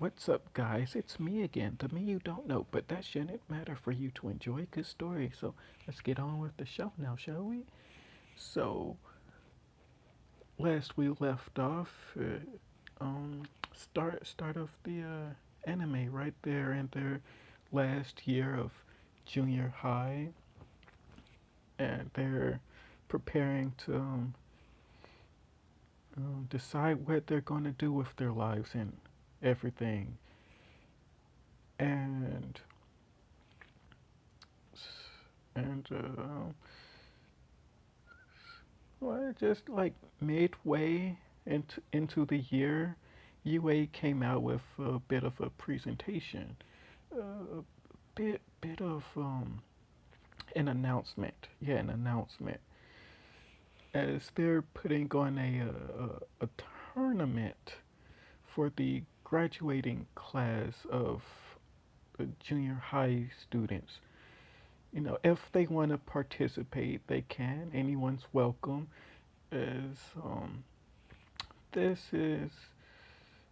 What's up, guys? It's me again, the me you don't know, but that shouldn't matter for you to enjoy a good story. So let's get on with the show now, shall we? So, last we left off, start of the anime right there in their last year of junior high, and they're preparing to decide what they're going to do with their lives and everything. And and well, just like midway into the year, UA came out with a bit of a presentation, a bit of an announcement. Yeah, an announcement as they're putting on a tournament for the graduating class of junior high students. You know, if they want to participate, they can. Anyone's welcome. As this is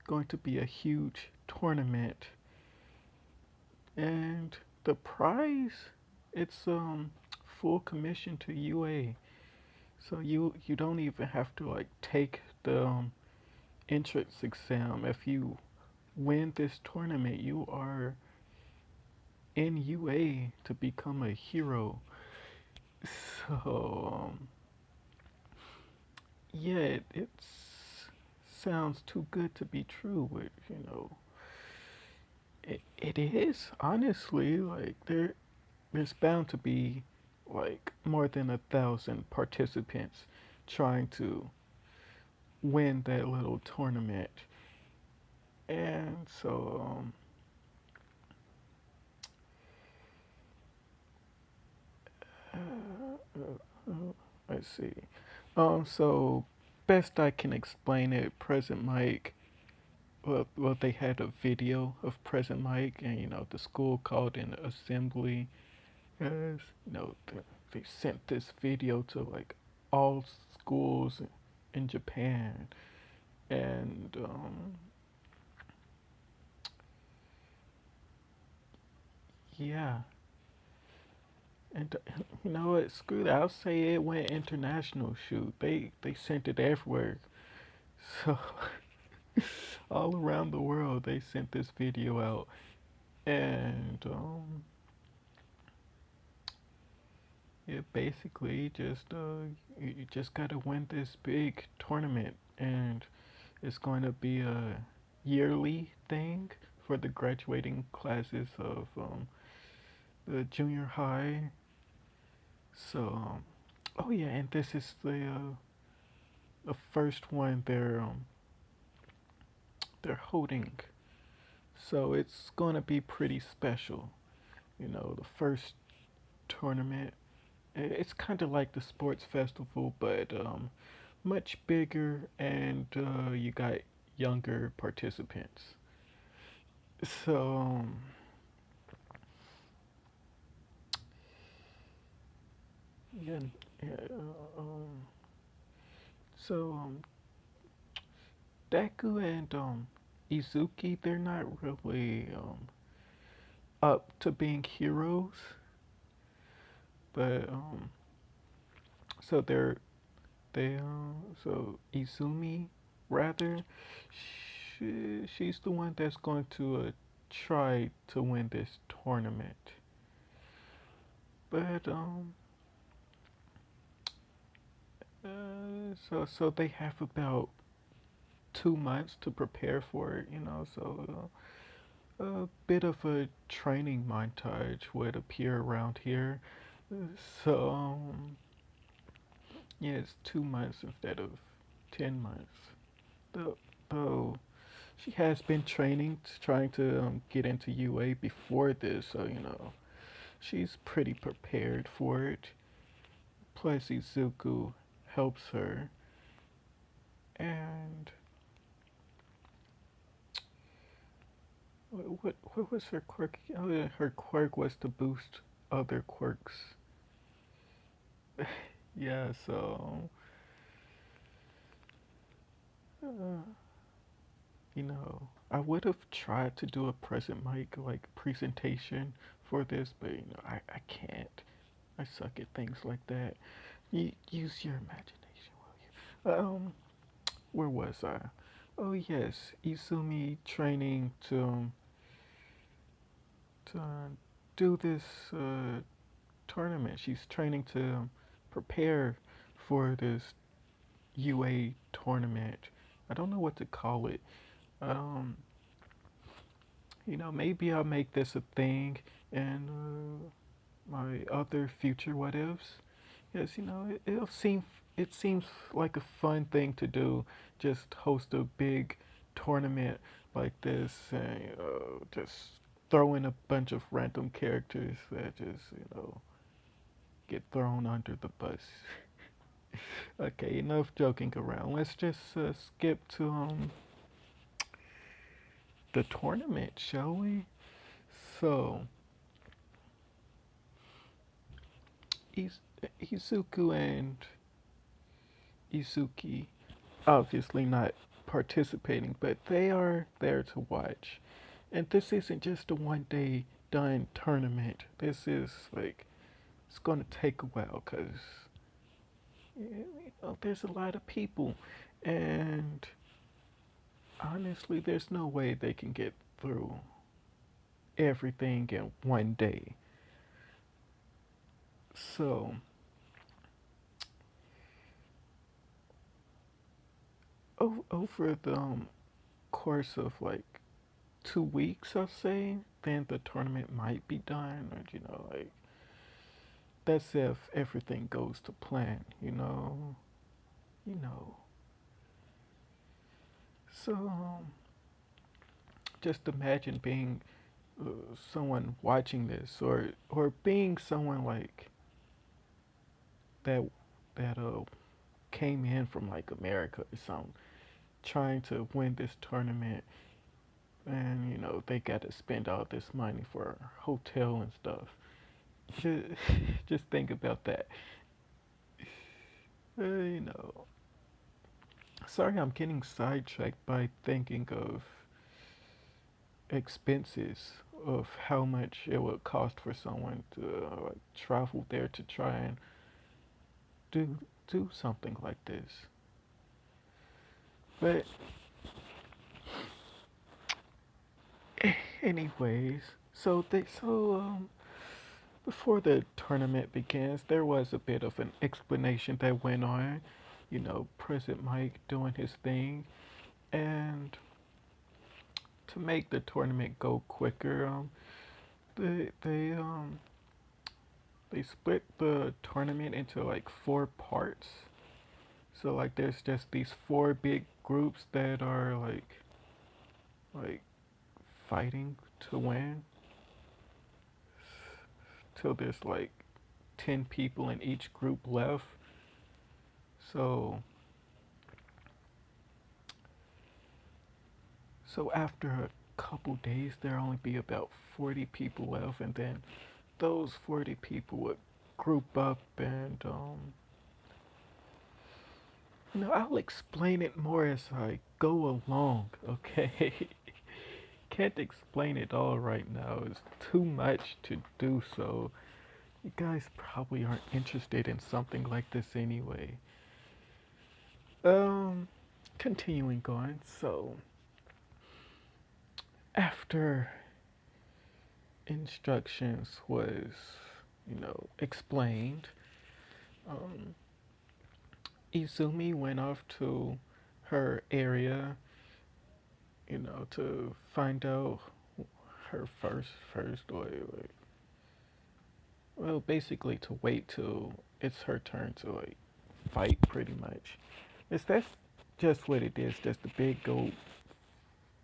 going to be a huge tournament, and the prize, it's full commission to UA. So you don't even have to like take the entrance exam. If you win this tournament, you are in UA to become a hero. So yeah, it sounds too good to be true. But it is honestly like there's bound to be like more than 1,000 participants trying to win that little tournament. And so, let's see. So best I can explain it, Present Mike. Well, they had a video of Present Mike, and the school called an assembly. As they sent this video to like all schools in Japan, and yeah, and you know what? Screw that. I'll say it went international. Shoot, they sent it everywhere. So all around the world, they sent this video out, and it basically just you just gotta win this big tournament, and it's going to be a yearly thing for the graduating classes of the junior high. So, oh yeah, and this is the first one they're holding. So it's gonna be pretty special. The first tournament. It's kind of like the sports festival, but much bigger, and you got younger participants. So yeah, yeah so Deku and Izuki, they're not really up to being heroes, but so so Izumi rather, she's the one that's going to try to win this tournament, but so they have about 2 months to prepare for it, so a bit of a training montage would appear around here. So, yeah, it's 2 months instead of 10 months. Though she has been training, trying to get into UA before this, so she's pretty prepared for it. Plus, Izuku helps her, and what was her quirk? Oh, yeah, her quirk was to boost other quirks. Yeah, so I would have tried to do a present mic like presentation for this, but I can't. I suck at things like that. Use your imagination, will you? Where was I? Oh yes, Izumi training to do this tournament. She's training to prepare for this UA tournament. I don't know what to call it. Um, maybe I'll make this a thing and my other future what ifs. Yes, it seems like a fun thing to do. Just host a big tournament like this and just throw in a bunch of random characters that just get thrown under the bus. Okay, enough joking around. Let's just skip to the tournament, shall we? So, Is- Izuku and Izuki obviously not participating, but they are there to watch. And this isn't just a one day done tournament. This is like, it's going to take a while because there's a lot of people. And honestly, there's no way they can get through everything in one day. So, over the course of like 2 weeks, I'll say, then the tournament might be done. Or, like, that's if everything goes to plan, you know. So, just imagine being someone watching this, or being someone like that that came in from like America or something, trying to win this tournament, and they got to spend all this money for hotel and stuff. Just think about that. You know. Sorry, I'm getting sidetracked by thinking of expenses of how much it would cost for someone to like travel there to try and do do something like this. But anyways, so before the tournament begins, there was a bit of an explanation that went on. President Mike doing his thing, and to make the tournament go quicker, they they um they split the tournament into like four parts. So like there's just these four big groups that are like fighting to win till there's like 10 people in each group left. So so after a couple days there'll only be about 40 people left, and then those 40 people would group up and I'll explain it more as I go along, okay? Can't explain it all right now. It's too much to do so. You guys probably aren't interested in something like this anyway. Um, Continuing on. So, after instructions was, explained, um, Izumi went off to her area, to find out her first, or well, basically to wait till it's her turn to like fight, pretty much. That's just what it is, just a big old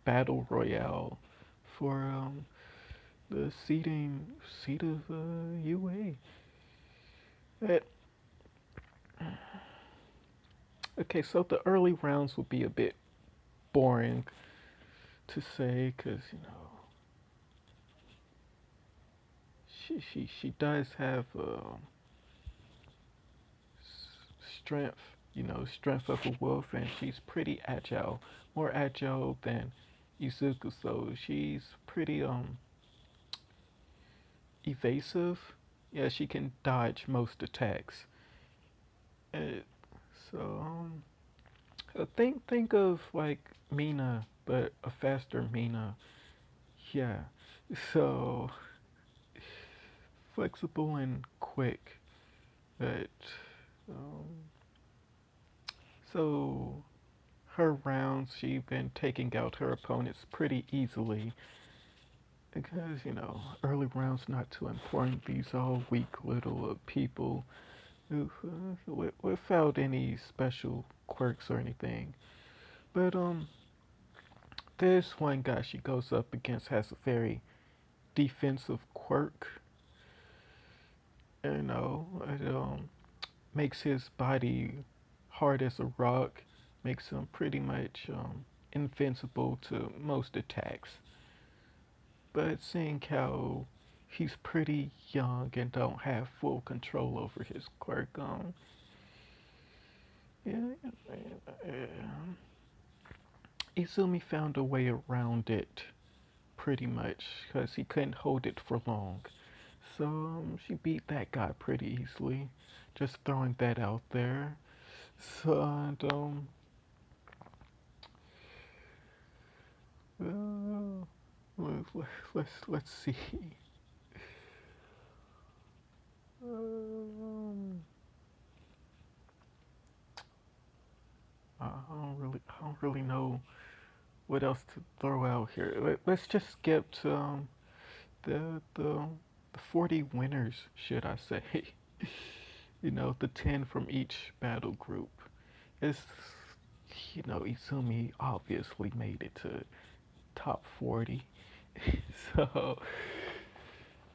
battle royale for the seat of UA. But, okay, so the early rounds will be a bit boring to say, because she does have strength, strength of a wolf, and she's pretty agile, more agile than Izuku, so she's pretty evasive. Yeah, she can dodge most attacks. Uh, so think of like Mina, but a faster Mina. Yeah. So flexible and quick. But um, so her rounds, she's been taking out her opponents pretty easily because early rounds not too important. These are weak little people without any special quirks or anything. But this one guy she goes up against has a very defensive quirk. It makes his body hard as a rock, makes him pretty much invincible to most attacks. But seeing how he's pretty young and don't have full control over his quirk, yeah, Izumi found a way around it pretty much because he couldn't hold it for long. So she beat that guy pretty easily. Just throwing that out there. So and, let's see. Um, I don't really know what else to throw out here. Let's just skip to the 40 winners, should I say? The 10 from each battle group. It's Izumi obviously made it to top 40. So,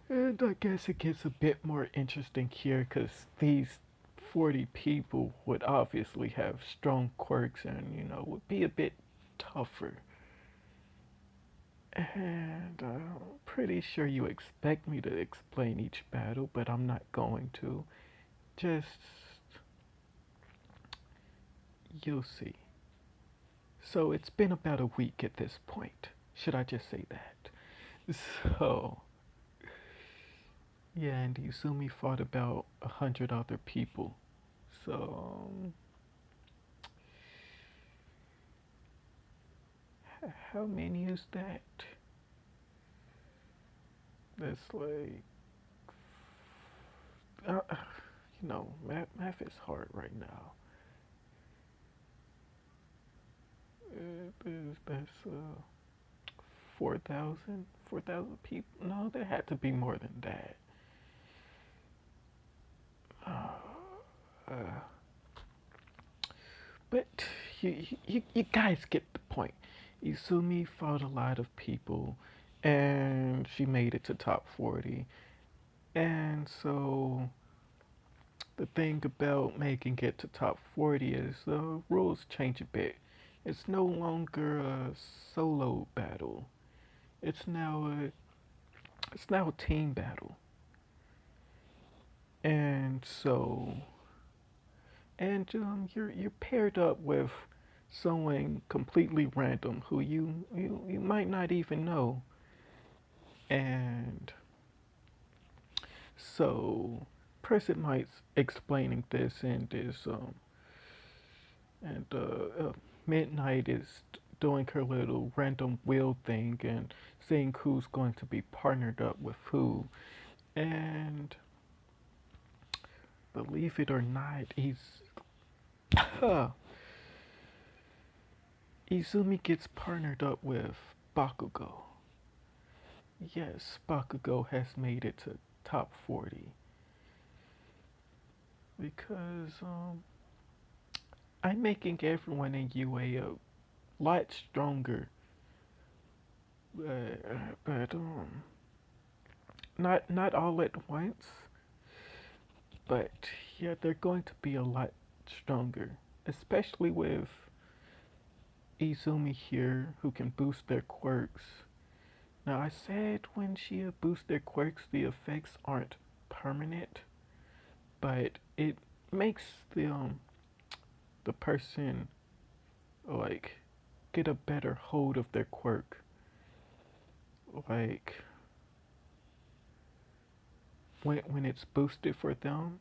and I guess it gets a bit more interesting here because these 40 people would obviously have strong quirks and, would be a bit tougher. And I'm pretty sure you expect me to explain each battle, but I'm not going to. Just, you'll see. So it's been about a week at this point. Should I just say that? So, yeah, and Izumi fought about 100 other people. So, how many is that? That's like, math is hard right now. That's 4,000? 4,000 people? No, there had to be more than that. Uh, but you guys get the point. Izumi fought a lot of people, and she made it to top 40. And so the thing about making it to top 40 is the rules change a bit. It's no longer a solo battle. It's now a team battle. And so you're paired up with someone completely random who you might not even know. And so person might explaining this and is and Midnight is doing her little random wheel thing and seeing who's going to be partnered up with who. And believe it or not, Izumi gets partnered up with Bakugo. Yes, Bakugo has made it to top 40 because I'm making everyone in UA a lot stronger, but not all at once. But yeah, they're going to be a lot stronger, especially with Izumi here, who can boost their quirks. Now, I said when she boosts their quirks, the effects aren't permanent, but it makes the person like get a better hold of their quirk. Like when it's boosted for them,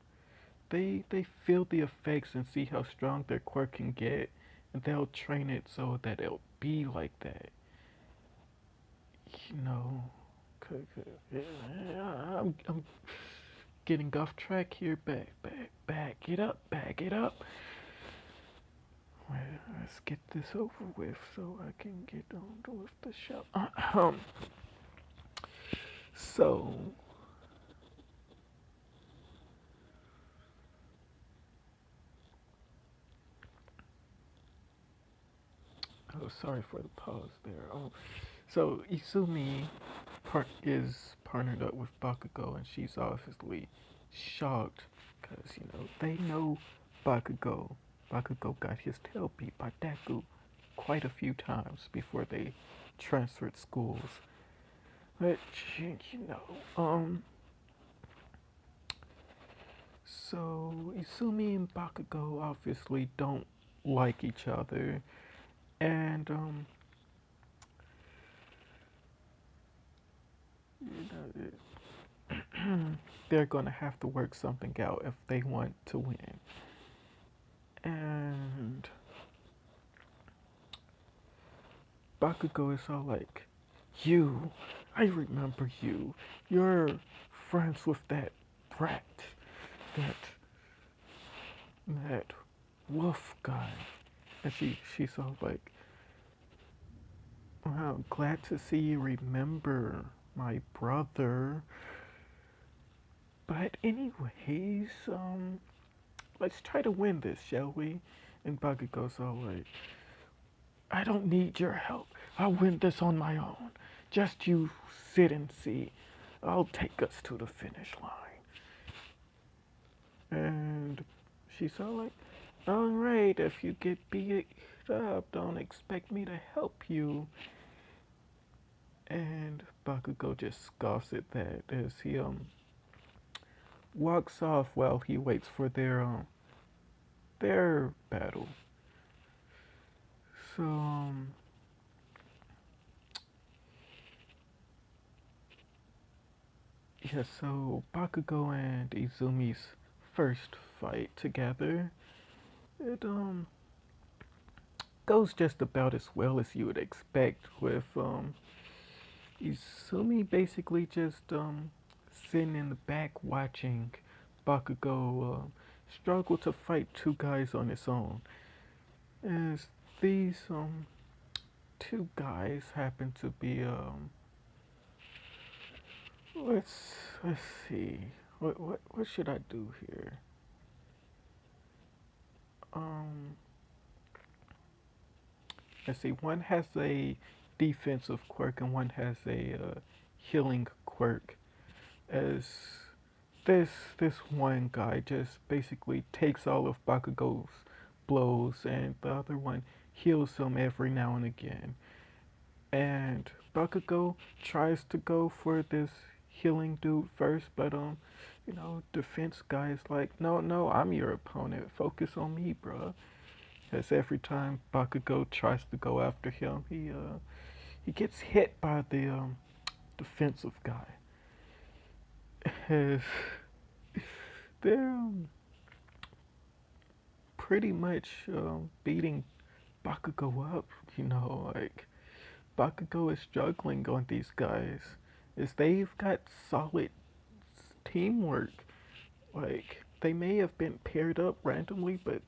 they feel the effects and see how strong their quirk can get, and they'll train it so that it'll be like that. You know, I'm getting off track here. Back it up, back it up. Well, let's get this over with so I can get on with the show. So, oh, sorry for the pause there. So Izumi is partnered up with Bakugo, and she's obviously shocked because they know Bakugo. Bakugo got his tail beat by Deku quite a few times before they transferred schools. But so Izumi and Bakugo obviously don't like each other, and you they're gonna have to work something out if they want to win. And Bakugo is all like, "You, I remember you. You're friends with that brat, that that wolf guy." And she's all like, "Wow, glad to see you remember my brother. But anyways, let's try to win this, shall we?" And Bakugo's all like, "I don't need your help. I'll win this on my own. Just you sit and see. I'll take us to the finish line." And she's all like, "Alright, if you get beat up, don't expect me to help you." And Bakugo just scoffs at that as he walks off while he waits for their battle. So yeah, so Bakugo and Izumi's first fight together, it goes just about as well as you would expect, with Izumi basically just sitting in the back watching Bakugo struggle to fight two guys on his own. As these two guys happen to be let's see, what should I do here? Um, let's see. One has a defensive quirk and one has a healing quirk. As this this one guy just basically takes all of Bakugo's blows, and the other one heals him every now and again. And Bakugo tries to go for this healing dude first, but defense guy is like, "No, no, I'm your opponent. Focus on me, bruh." As every time Bakugo tries to go after him, he gets hit by the defensive guy. As they're pretty much beating Bakugo up, like Bakugo is struggling on these guys, is they've got solid teamwork. Like they may have been paired up randomly, but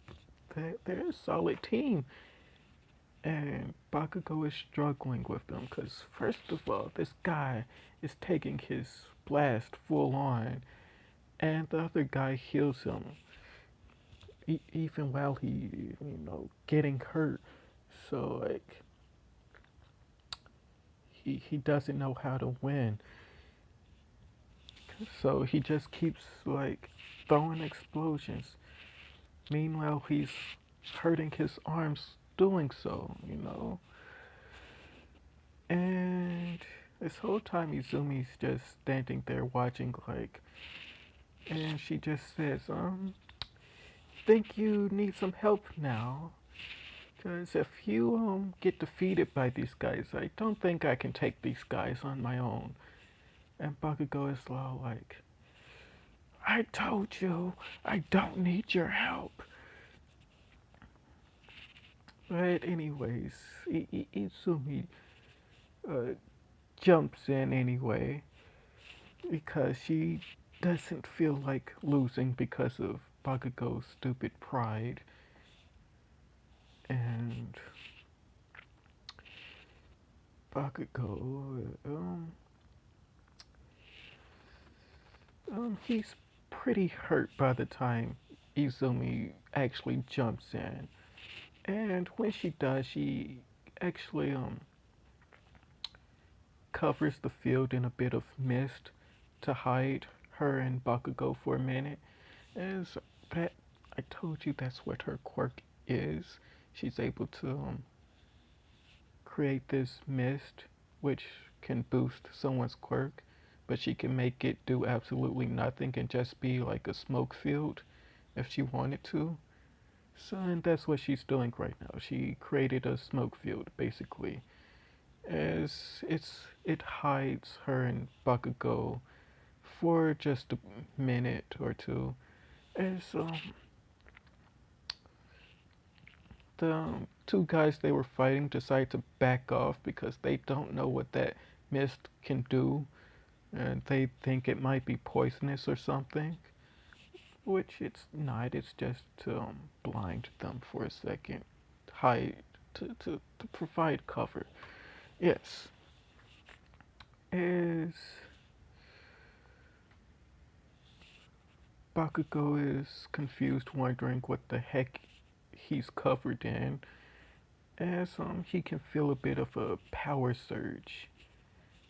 they're a solid team. And Bakugo is struggling with them because, first of all, this guy is taking his blast full on, and the other guy heals him, even while he, getting hurt. So, like, he doesn't know how to win. So he just keeps, like, throwing explosions. Meanwhile, he's hurting his arms doing so. And this whole time, Izumi's just standing there watching, like, and she just says, "Think you need some help now?" Because if you get defeated by these guys, I don't think I can take these guys on my own. And Bakugo is all like, I told you, I don't need your help. But anyways, Izumi uh, jumps in anyway because she doesn't feel like losing because of Bakugo's stupid pride. And Bakugo, he's pretty hurt by the time Izumi actually jumps in. And when she does, she actually covers the field in a bit of mist to hide her and Bakugo for a minute. As that, I told you that's what her quirk is. She's able to create this mist, which can boost someone's quirk, but she can make it do absolutely nothing and just be like a smoke field if she wanted to. So, and that's what she's doing right now. She created a smoke field, basically, as it hides her and Bakugo for just a minute or two. As the two guys they were fighting decide to back off because they don't know what that mist can do, and they think it might be poisonous or something, which it's not. It's just to blind them for a second, hide to provide cover. Yes, as Bakugo is confused, wondering what the heck he's covered in, as he can feel a bit of a power surge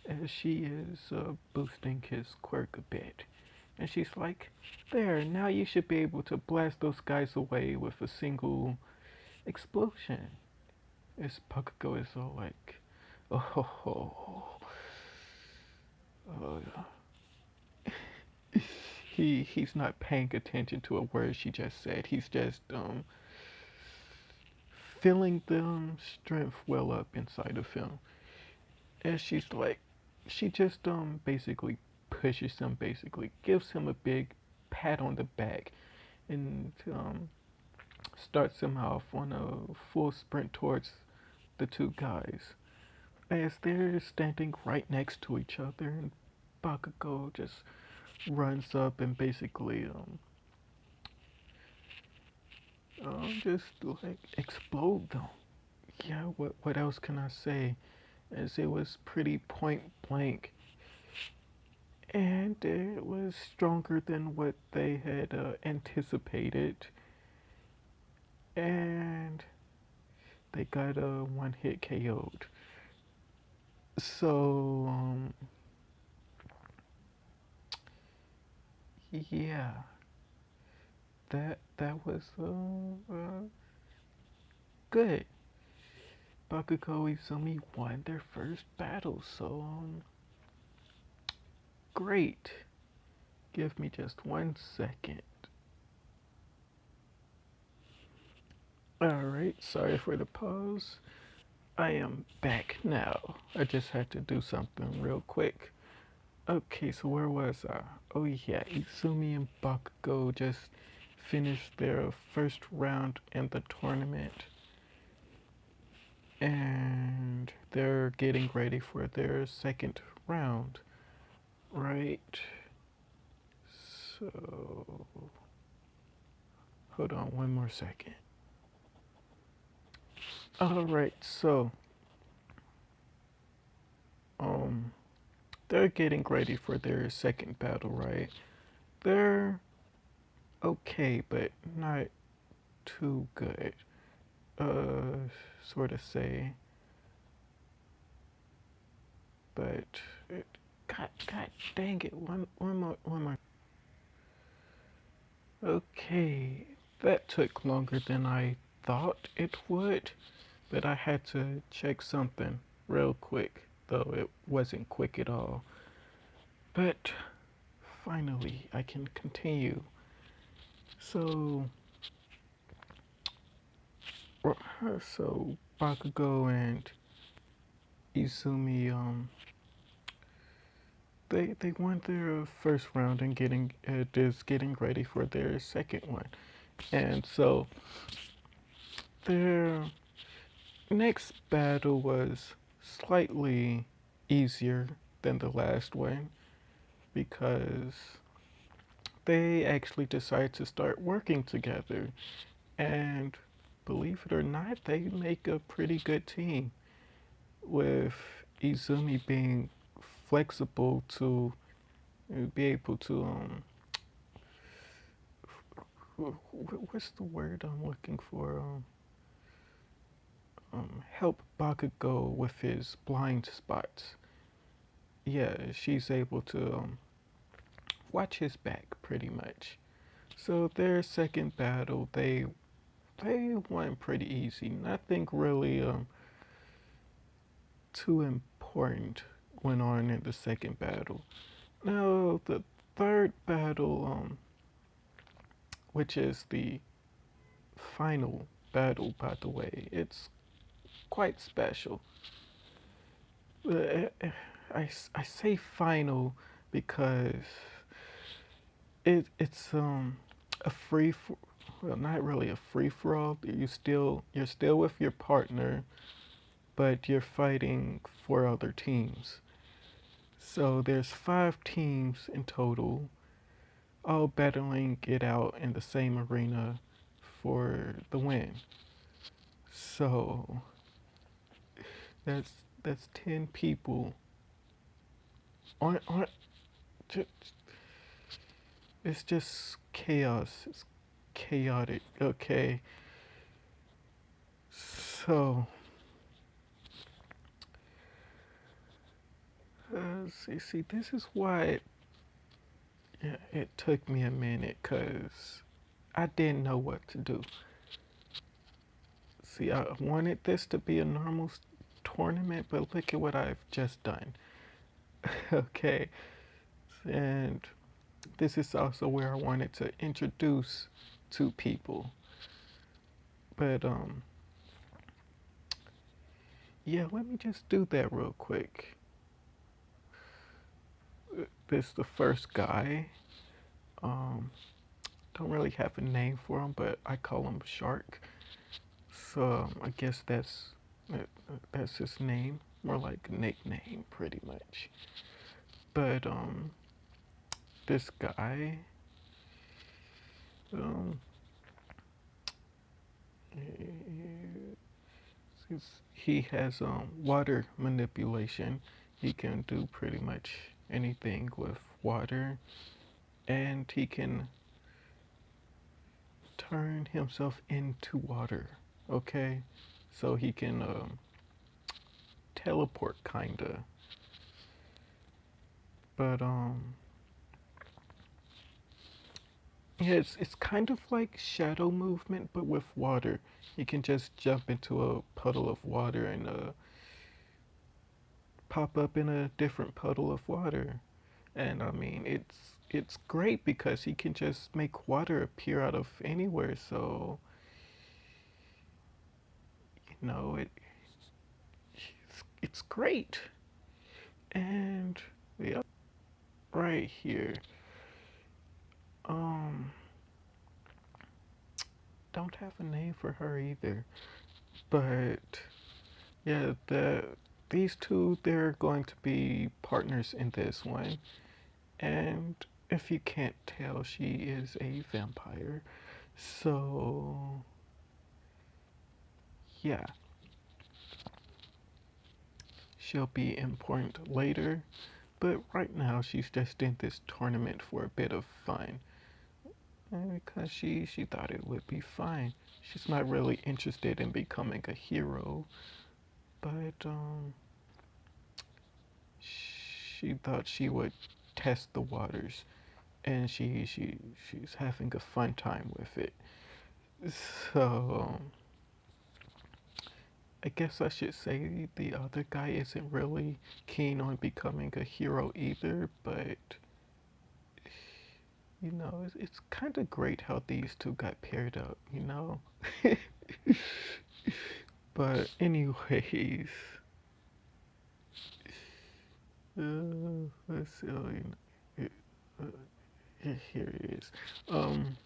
as she is boosting his quirk a bit. And she's like, there, now you should be able to blast those guys away with a single explosion. As Bakugo is all like, oh, ho, ho. Uh, he's not paying attention to a word she just said. He's just feeling the strength well up inside of him. And she's like, she just basically pushes him, basically gives him a big pat on the back, and starts him off on a full sprint towards the two guys. As they're standing right next to each other, and Bakugo just runs up and basically just like explode them. Yeah, what else can I say? As it was pretty point blank, and it was stronger than what they had anticipated, and they got a one hit KO'd. So yeah, that was good. Bakugo Izumi won their first battle, so great. Give me just 1 second. Alright, sorry for the pause. I am back now. I just had to do something real quick. Okay, so where was I? Oh yeah, Izumi and Bakugo just finished their first round in the tournament. And they're getting ready for their second round. Right. So hold on 1 more second. Alright, so um they're getting ready for their second battle, right? They're okay, but not too good. Sort of say. But it, God dang it! One more. Okay, that took longer than I thought it would, but I had to check something real quick, though it wasn't quick at all. But finally, I can continue. So, So Bakugo and Izumi, they won their first round and getting ready for their second one, and so their next battle was slightly easier than the last one because they actually decided to start working together, and believe it or not, they make a pretty good team with Izumi being flexible to be able to what's the word I'm looking for? Help Bakugo with his blind spots. Yeah, she's able to watch his back pretty much. So their second battle, they won pretty easy. Nothing really too important went on in the second battle. Now the third battle, which is the final battle, by the way, it's quite special. Uh, I say final because it's a free for, well, not really a free for all. You're still with your partner, but you're fighting for other teams. So there's 5 teams in total, all battling it out in the same arena for the win. So that's that's 10 people on it's just chaos. It's chaotic. Okay. So see, this is why it took me a minute, cause I didn't know what to do. See, I wanted this to be a normal tournament, but look at what I've just done. Okay, and this is also where I wanted to introduce 2 people, but yeah, let me just do that real quick. This the first guy. Um, don't really have a name for him, but I call him Shark. So I guess that's his name, more like a nickname, pretty much. But this guy, um, he has water manipulation. He can do pretty much anything with water, and he can turn himself into water. Okay, so he can teleport kinda, but yeah, it's kind of like shadow movement, but with water. You can just jump into a puddle of water and pop up in a different puddle of water. And I mean, it's great because he can just make water appear out of anywhere. So you know, it's great. And the other right here, um, don't have a name for her either, but yeah, these two, they're going to be partners in this one. And if you can't tell, she is a vampire. So yeah, she'll be important later. But right now, she's just in this tournament for a bit of fun. And because she thought it would be fun. She's not really interested in becoming a hero, but she thought she would test the waters, and she's having a fun time with it. So I guess I should say the other guy isn't really keen on becoming a hero either, but you know, it's kind of great how these two got paired up, you know? But anyways, let's see. Uh, here it is. Um,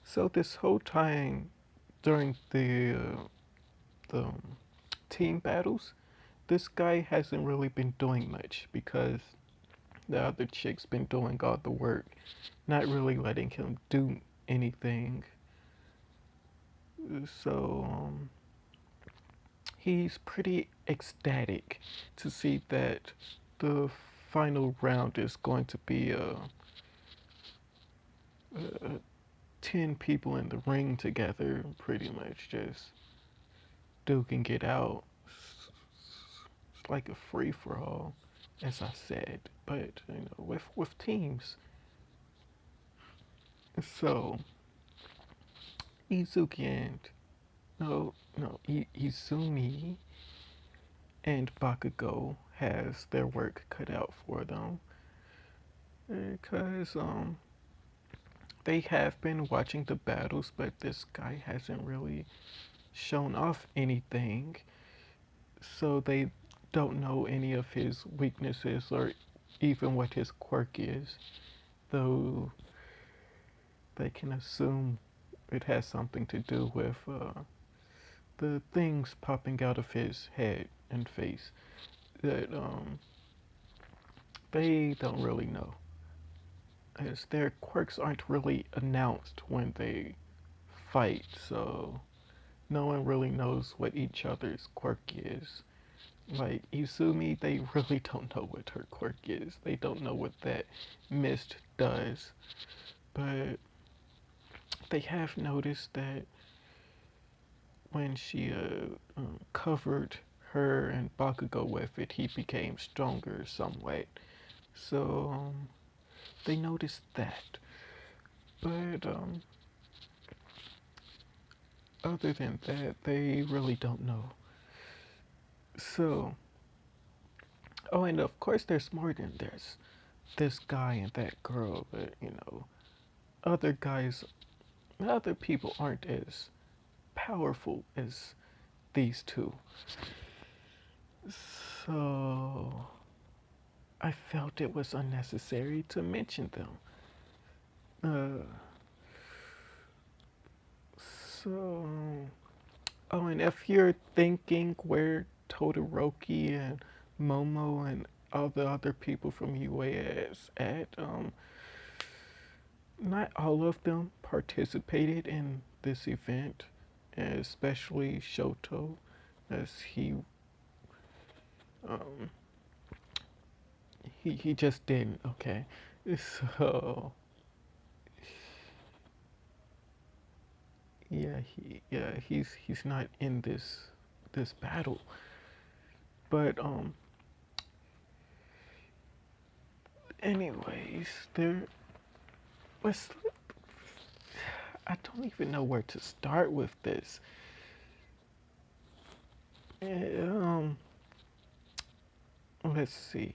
so this whole time during the team battles, this guy hasn't really been doing much because the other chick's been doing all the work, not really letting him do anything. So he's pretty ecstatic to see that the final round is going to be 10 people in the ring together, pretty much just duking it out. It's like a free for all, as I said, but with teams. So Izuki and Izumi and Bakugo has their work cut out for them because they have been watching the battles, but this guy hasn't really shown off anything, so they don't know any of his weaknesses or even what his quirk is, though they can assume it has something to do with the things popping out of his head and face that they don't really know, as their quirks aren't really announced when they fight, so no one really knows what each other's quirk is. Like Izumi, they really don't know what her quirk is. They don't know what that mist does. But they have noticed that when she covered her and Bakugo with it, he became stronger somewhat. So they noticed that. But other than that, they really don't know. So, oh, and of course, there's more than this guy and that girl, but other guys, other people aren't as powerful as these two. So, I felt it was unnecessary to mention them. Uh, so, oh, and if you're thinking where Todoroki and Momo and all the other people from UA is at, not all of them participated in this event, especially Shoto, as um, he just didn't. Okay, so he's not in this battle, but anyways, there was, I don't even know where to start with this. Um, let's see.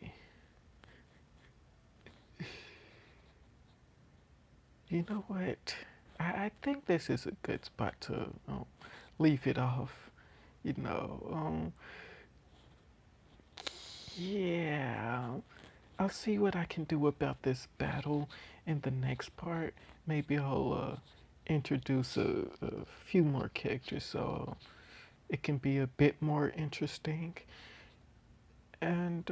You know what? I think this is a good spot to leave it off. You know, yeah. I'll see what I can do about this battle in the next part. Maybe I'll introduce a few more characters so it can be a bit more interesting. And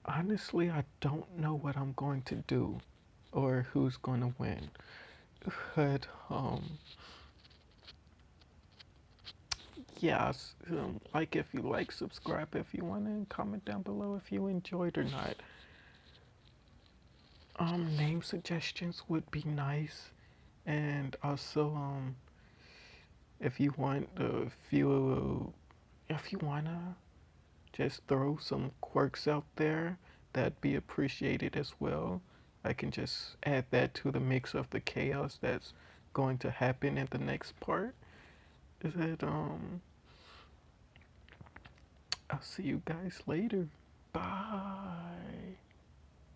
honestly, I don't know what I'm going to do or who's going to win. But yeah, like if you like, subscribe if you want, and comment down below if you enjoyed or not. Name suggestions would be nice, and also if you want a few, if you wanna just throw some quirks out there, that'd be appreciated as well. I can just add that to the mix of the chaos that's going to happen in the next part. Is that I'll see you guys later. Bye.